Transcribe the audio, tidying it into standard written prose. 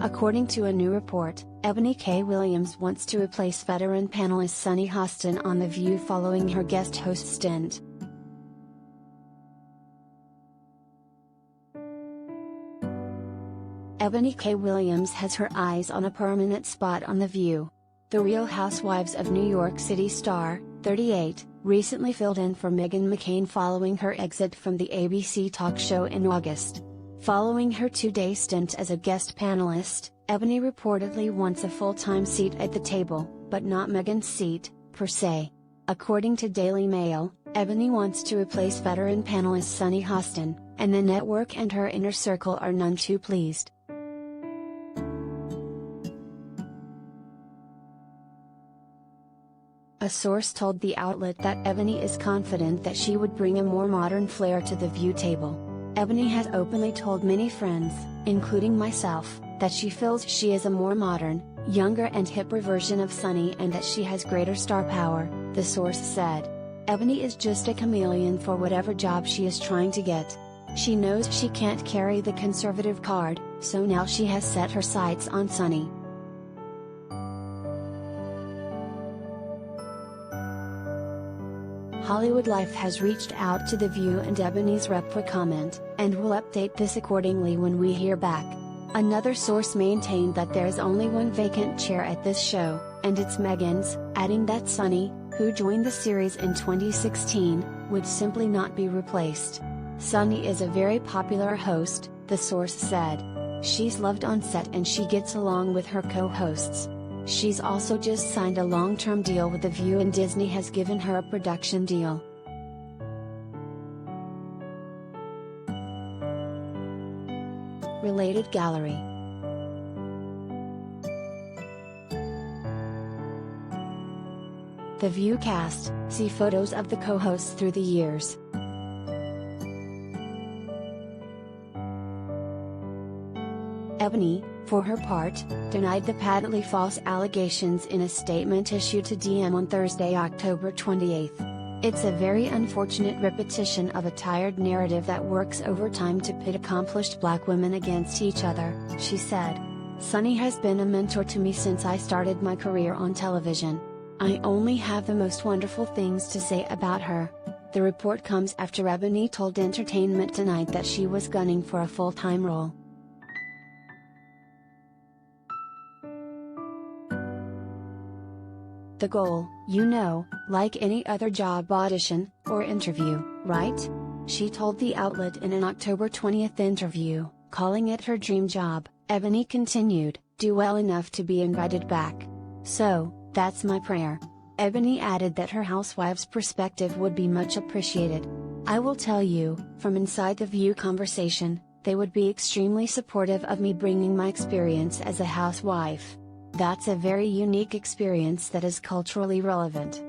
According to a new report, Eboni K. Williams wants to replace veteran panelist Sunny Hostin on The View following her guest host stint. Eboni K. Williams has her eyes on a permanent spot on The View. The Real Housewives of New York City star, 38, recently filled in for Meghan McCain following her exit from the ABC talk show in August. Following her 2-day stint as a guest panelist, Eboni reportedly wants a full-time seat at the table, but not Meghan's seat, per se. According to Daily Mail, Eboni wants to replace veteran panelist Sunny Hostin, and the network and her inner circle are none too pleased. A source told the outlet that Eboni is confident that she would bring a more modern flair to the View table. Eboni has openly told many friends, including myself, that she feels she is a more modern, younger and hipper version of Sunny and that she has greater star power, the source said. Eboni is just a chameleon for whatever job she is trying to get. She knows she can't carry the conservative card, so now she has set her sights on Sunny. Hollywood Life has reached out to The View and Eboni's rep for comment, and will update this accordingly when we hear back. Another source maintained that there is only one vacant chair at this show, and it's Meghan's, adding that Sunny, who joined the series in 2016, would simply not be replaced. Sunny is a very popular host, the source said. She's loved on set and she gets along with her co-hosts. She's also just signed a long-term deal with The View and Disney has given her a production deal. Related gallery. The View cast, see photos of the co-hosts through the years. Eboni, for her part, denied the patently false allegations in a statement issued to DM on Thursday, October 28. It's a very unfortunate repetition of a tired narrative that works overtime to pit accomplished black women against each other, she said. Sunny has been a mentor to me since I started my career on television. I only have the most wonderful things to say about her. The report comes after Eboni told Entertainment Tonight that she was gunning for a full-time role. The goal, like any other job audition, or interview, right? She told the outlet in an October 20th interview, calling it her dream job. Eboni continued, do well enough to be invited back. So, that's my prayer. Eboni added that her Housewives perspective would be much appreciated. I will tell you, from inside the View conversation, they would be extremely supportive of me bringing my experience as a housewife. That's a very unique experience that is culturally relevant.